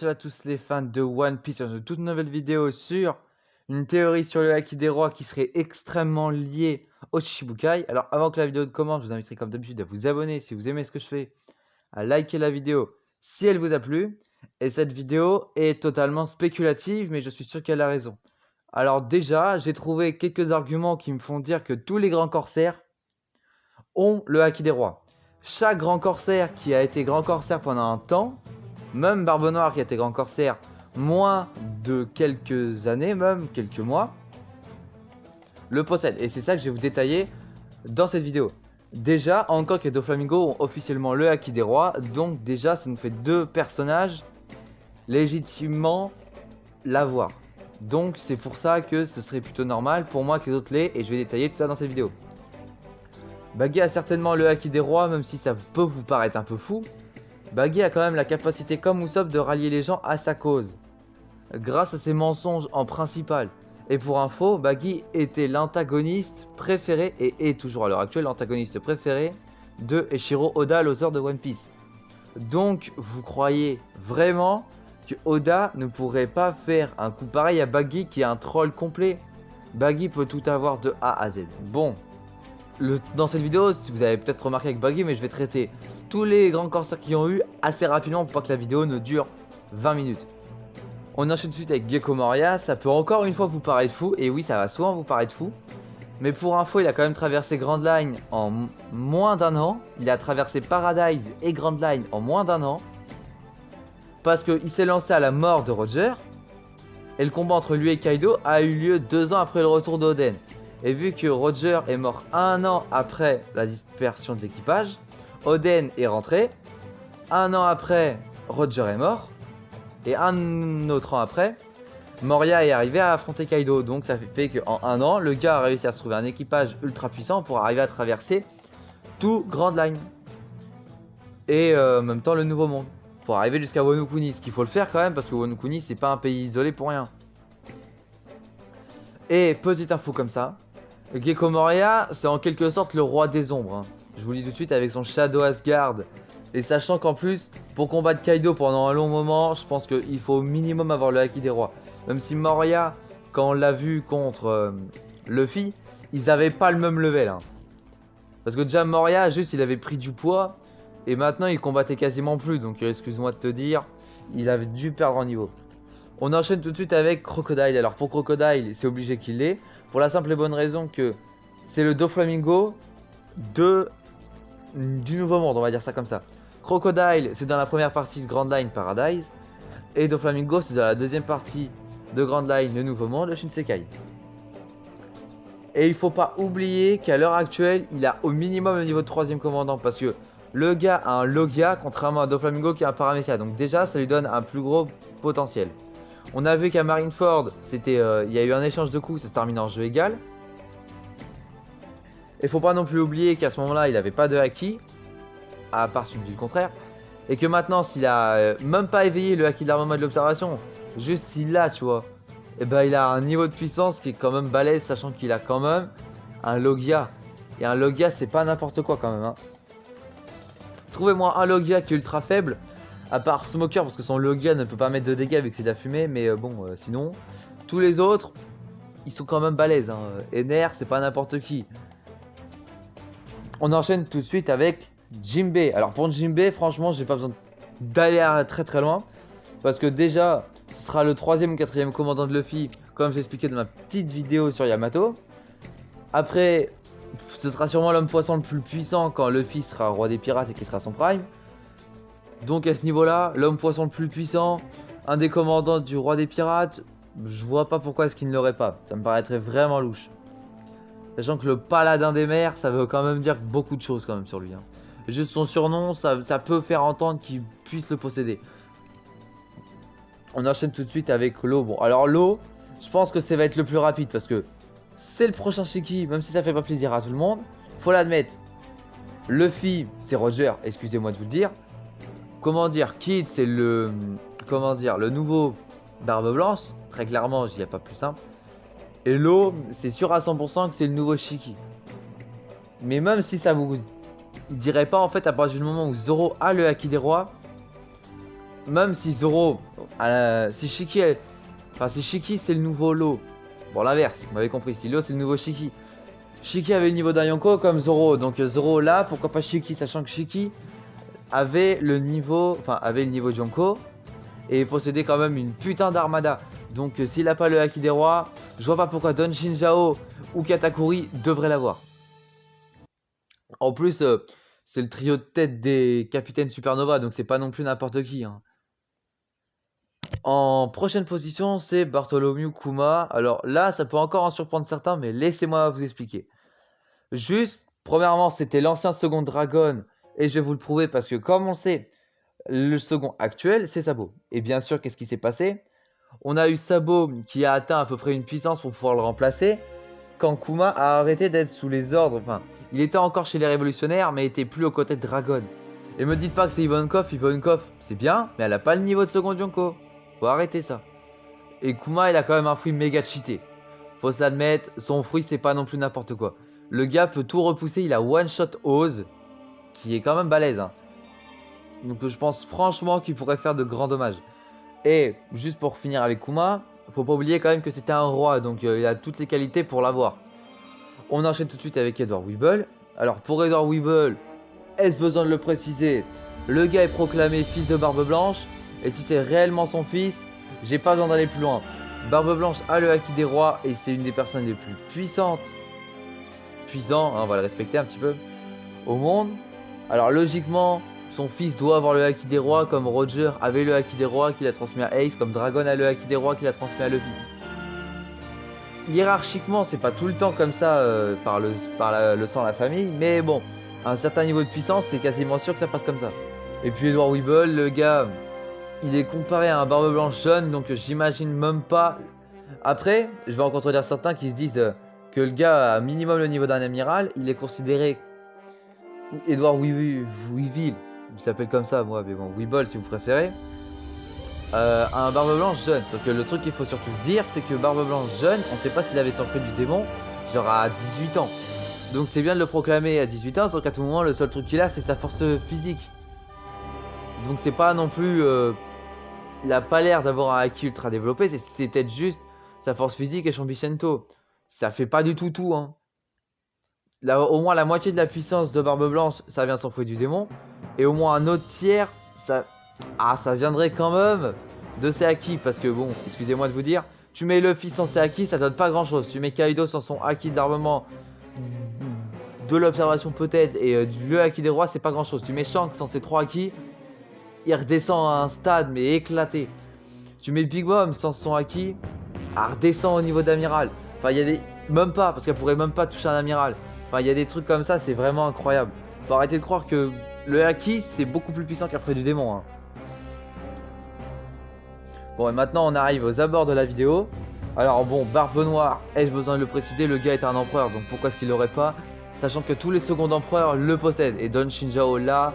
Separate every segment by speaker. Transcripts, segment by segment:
Speaker 1: à tous les fans de One Piece dans une toute nouvelle vidéo sur une théorie sur le Haki des Rois qui serait extrêmement lié au Shichibukai. Alors avant que la vidéo commence, je vous inviterai comme d'habitude à vous abonner si vous aimez ce que je fais, à liker la vidéo si elle vous a plu. Et cette vidéo est totalement spéculative, mais je suis sûr qu'elle a raison. Alors déjà, j'ai trouvé quelques arguments qui me font dire que tous les grands corsaires ont le Haki des Rois. Chaque grand corsaire qui a été grand corsaire pendant un temps, même Barbe Noire qui a été grand corsaire moins de quelques années, même quelques mois, le possède. Et c'est ça que je vais vous détailler dans cette vidéo. Déjà, Hancock et Doflamingo ont officiellement le Haki des Rois, donc déjà ça nous fait deux personnages légitimement l'avoir. Donc c'est pour ça que ce serait plutôt normal pour moi que les autres l'aient, et je vais détailler tout ça dans cette vidéo. Baggy a certainement le Haki des Rois, même si ça peut vous paraître un peu fou. Baggy a quand même la capacité comme Usopp de rallier les gens à sa cause, grâce à ses mensonges en principal. Et pour info, Baggy était l'antagoniste préféré, et est toujours à l'heure actuelle l'antagoniste préféré de Eiichiro Oda, l'auteur de One Piece. Donc vous croyez vraiment que Oda ne pourrait pas faire un coup pareil à Baggy qui est un troll complet? Baggy peut tout avoir de A à Z. Bon, dans cette vidéo, si vous avez peut-être remarqué avec Baggy, mais je vais traiter tous les grands corsaires qui ont eu assez rapidement pour pas que la vidéo ne dure 20 minutes. On enchaîne tout de suite avec Gecko Moria. Ça peut encore une fois vous paraître fou, et oui, ça va souvent vous paraître fou. Mais pour info, il a quand même traversé Grand Line en moins d'un an. Il a traversé Paradise et Grand Line en moins d'un an. Parce qu'il s'est lancé à la mort de Roger. Et le combat entre lui et Kaido a eu lieu 2 ans après le retour d'Oden. Et vu que Roger est mort 1 an après la dispersion de l'équipage, Oden est rentré. 1 an après, Roger est mort. Et un autre an après, Moria est arrivé à affronter Kaido. Donc ça fait qu'en 1 an, le gars a réussi à se trouver un équipage ultra puissant pour arriver à traverser tout Grand Line. Et en même temps le Nouveau Monde. Pour arriver jusqu'à Wano Kuni. Ce qu'il faut le faire quand même, parce que Wano Kuni c'est pas un pays isolé pour rien. Et petite info comme ça, Gecko Moria c'est en quelque sorte le roi des ombres, hein. Je vous le dis tout de suite, avec son Shadow Asgard. Et sachant qu'en plus, pour combattre Kaido pendant un long moment, je pense qu'il faut au minimum avoir le Haki des Rois. Même si Moria, quand on l'a vu contre Luffy, ils avaient pas le même level, hein. Parce que déjà Moria, juste il avait pris du poids. Et maintenant il combattait quasiment plus. Donc excuse-moi de te dire, il avait dû perdre en niveau. On enchaîne tout de suite avec Crocodile. Alors pour Crocodile, c'est obligé qu'il l'ait. Pour la simple et bonne raison que c'est le Doflamingo du Nouveau Monde, on va dire ça comme ça. Crocodile, c'est dans la première partie de Grand Line Paradise. Et Doflamingo, c'est dans la deuxième partie de Grand Line, le Nouveau Monde, le Shinsekai. Et il faut pas oublier qu'à l'heure actuelle, il a au minimum le niveau de 3ème commandant. Parce que le gars a un Logia, contrairement à Doflamingo qui a un Paramecia. Donc déjà, ça lui donne un plus gros potentiel. On a vu qu'à Marineford, il y a eu un échange de coups, ça se termine en jeu égal. Et faut pas non plus oublier qu'à ce moment-là, il n'avait pas de Haki, à part celui du contraire. Et que maintenant, s'il a même pas éveillé le Haki de l'armement et de l'observation, juste s'il l'a, tu vois, et ben il a un niveau de puissance qui est quand même balèze, sachant qu'il a quand même un Logia. Et un Logia, c'est pas n'importe quoi quand même, hein. Trouvez-moi un Logia qui est ultra faible, à part Smoker, parce que son Logia ne peut pas mettre de dégâts vu que c'est de la fumée, mais sinon, tous les autres, ils sont quand même balèzes, hein. Ener, c'est pas n'importe qui. On enchaîne tout de suite avec Jinbei. Alors pour Jinbei, franchement, j'ai pas besoin d'aller très très loin. Parce que déjà, ce sera le 3ème ou 4ème commandant de Luffy, comme j'ai expliqué dans ma petite vidéo sur Yamato. Après, ce sera sûrement l'homme poisson le plus puissant quand Luffy sera roi des pirates et qu'il sera son prime. Donc à ce niveau-là, l'homme poisson le plus puissant, un des commandants du roi des pirates, je vois pas pourquoi est-ce qu'il ne l'aurait pas. Ça me paraîtrait vraiment louche. Sachant que le paladin des mers, ça veut quand même dire beaucoup de choses quand même sur lui, hein. Juste son surnom, ça peut faire entendre qu'il puisse le posséder. On enchaîne tout de suite avec l'eau. Bon, alors l'eau, je pense que ça va être le plus rapide parce que c'est le prochain Shiki, même si ça fait pas plaisir à tout le monde. Faut l'admettre. Luffy, c'est Roger, excusez-moi de vous le dire. Comment dire, Kid, c'est le nouveau Barbe Blanche. Très clairement, il n'y a pas plus simple. Et l'eau, c'est sûr à 100% que c'est le nouveau Shiki. Mais même si ça vous dirait pas, en fait, à partir du moment où Zoro a le Haki des Rois, même si Zoro, si Shiki, si Shiki c'est le nouveau Law, bon l'inverse, vous m'avez compris, si Law c'est le nouveau Shiki. Shiki avait le niveau d'un Yonko comme Zoro, donc Zoro là, pourquoi pas Shiki, sachant que Shiki avait le niveau, de Yonko et possédait quand même une putain d'armada. Donc s'il a pas le Haki des Rois, je vois pas pourquoi Don Shinjao ou Katakuri devraient l'avoir. En plus, c'est le trio de tête des capitaines Supernova, donc c'est pas non plus n'importe qui. Hein. En prochaine position, c'est Bartholomew Kuma. Alors là, ça peut encore en surprendre certains, mais laissez-moi vous expliquer. Juste, premièrement, c'était l'ancien second Dragon, et je vais vous le prouver parce que comme on sait, le second actuel, c'est Sabo. Et bien sûr, qu'est-ce qui s'est passé? On a eu Sabo qui a atteint à peu près une puissance pour pouvoir le remplacer, quand Kuma a arrêté d'être sous les ordres, il était encore chez les révolutionnaires, mais était plus aux côtés de Dragon. Et me dites pas que c'est Ivankov c'est bien, mais elle a pas le niveau de second Yonko. Faut arrêter ça. Et Kuma, il a quand même un fruit méga cheaté. Faut se l'admettre, son fruit c'est pas non plus n'importe quoi. Le gars peut tout repousser, il a one shot Oz, qui est quand même balèze. Hein. Donc je pense franchement qu'il pourrait faire de grands dommages. Et juste pour finir avec Kuma, faut pas oublier quand même que c'était un roi, donc il a toutes les qualités pour l'avoir. On enchaîne tout de suite avec Edward Weeble. Alors pour Edward Weeble, est-ce besoin de le préciser? Le gars est proclamé fils de Barbe Blanche, et si c'est réellement son fils, j'ai pas besoin d'aller plus loin. Barbe Blanche a le Haki des Rois, et c'est une des personnes les plus puissantes, hein, on va le respecter un petit peu, au monde. Alors logiquement, son fils doit avoir le Haki des Rois, comme Roger avait le Haki des Rois qu'il a transmis à Ace, comme Dragon a le Haki des Rois qu'il a transmis à Luffy. Hiérarchiquement, c'est pas tout le temps comme ça par le sang, la famille, mais bon, à un certain niveau de puissance, c'est quasiment sûr que ça passe comme ça. Et puis Edward Weeble, le gars, il est comparé à un Barbe Blanche jeune, donc j'imagine même pas. Après, je vais en contredire certains qui se disent que le gars a minimum le niveau d'un amiral, il est considéré. Edward Weevil, il s'appelle comme ça, moi, mais bon, Weeble si vous préférez. Un Barbe Blanche jeune. Sauf que le truc qu'il faut surtout se dire, c'est que Barbe Blanche jeune, on sait pas s'il avait son fruit du démon, genre à 18 ans. Donc c'est bien de le proclamer à 18 ans, sauf qu'à tout moment, le seul truc qu'il a, c'est sa force physique. Donc c'est pas non plus... il a pas l'air d'avoir un Haki ultra développé, c'est peut-être juste sa force physique et son Bicento. Ça fait pas du tout, hein. Là, au moins la moitié de la puissance de Barbe Blanche, ça vient de son fruit du démon. Et au moins un autre tiers, ça viendrait quand même de ses Haki. Parce que bon, excusez-moi de vous dire, tu mets Luffy sans ses Haki, ça donne pas grand chose. Tu mets Kaido sans son Haki d'armement, de l'observation peut-être, et le Haki des Rois, c'est pas grand chose. Tu mets Shanks sans ses 3 Haki, il redescend à un stade mais éclaté. Tu mets Big Mom sans son Haki, elle redescend au niveau d'amiral. Enfin, il y a des... Même pas, parce qu'elle pourrait même pas toucher un amiral. Enfin, il y a des trucs comme ça, c'est vraiment incroyable. Faut arrêter de croire que le Haki, c'est beaucoup plus puissant qu'un fruit du démon. Hein. Bon, et maintenant, on arrive aux abords de la vidéo. Alors bon, Barbe Noire, ai-je besoin de le préciser, le gars est un empereur, donc pourquoi est-ce qu'il l'aurait pas? Sachant que tous les seconds empereurs le possèdent, et Don Shinjao là,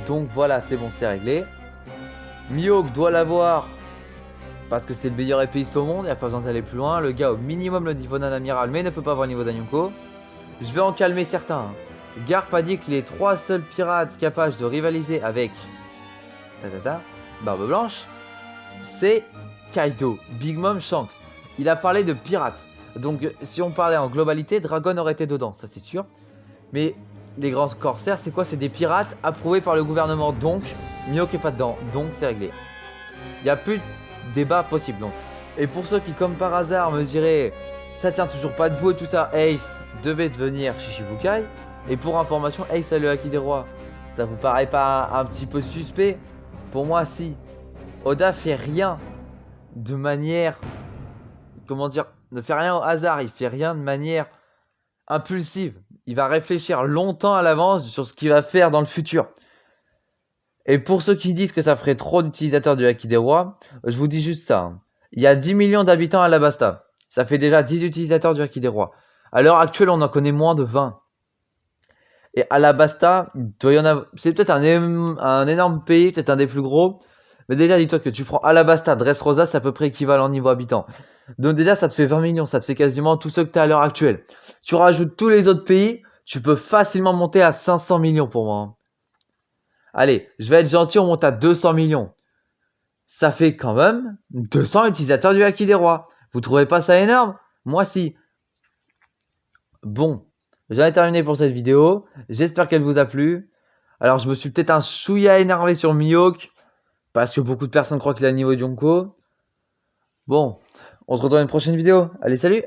Speaker 1: donc voilà, c'est bon, c'est réglé. Mihawk doit l'avoir, parce que c'est le meilleur épéiste au monde, il n'y a pas besoin d'aller plus loin. Le gars au minimum le niveau d'un amiral, mais ne peut pas avoir le niveau d'un Yonko. Je vais en calmer certains. Garp a dit que les 3 seuls pirates capables de rivaliser avec Barbe Blanche, c'est Kaido, Big Mom, Shanks. Il a parlé de pirates. Donc si on parlait en globalité, Dragon aurait été dedans, ça c'est sûr. Mais les grands corsaires, c'est quoi? C'est des pirates approuvés par le gouvernement, donc Mihawk est pas dedans, donc c'est réglé. Il n'y a plus de débat possible donc. Et pour ceux qui comme par hasard me diraient ça tient toujours pas debout et tout ça, Ace devait devenir Shichibukai. Et pour information, Ace a le Haki des Rois. Ça vous paraît pas un petit peu suspect? Pour moi si. Oda fait rien de manière... Comment dire? Ne fait rien au hasard, il fait rien de manière impulsive. Il va réfléchir longtemps à l'avance sur ce qu'il va faire dans le futur. Et pour ceux qui disent que ça ferait trop d'utilisateurs du Haki des Rois, je vous dis juste ça. Hein. Il y a 10 millions d'habitants à Alabasta. Ça fait déjà 10 utilisateurs du Haki des Rois. À l'heure actuelle, on en connaît moins de 20. Et Alabasta, c'est peut-être un énorme pays, peut-être un des plus gros. Mais déjà, dis-toi que tu prends Alabasta, Dressrosa, c'est à peu près équivalent niveau habitant. Donc déjà, ça te fait 20 millions, ça te fait quasiment tous ceux que tu as à l'heure actuelle. Tu rajoutes tous les autres pays, tu peux facilement monter à 500 millions pour moi. Hein. Allez, je vais être gentil, on monte à 200 millions. ça fait quand même 200 utilisateurs du Haki des Rois. Vous trouvez pas ça énorme? Moi si. Bon, j'en ai terminé pour cette vidéo. J'espère qu'elle vous a plu. Alors je me suis peut-être un chouïa énervé sur Mihawk, parce que beaucoup de personnes croient qu'il a le niveau de Yonko. Bon, on se retrouve dans une prochaine vidéo. Allez, salut!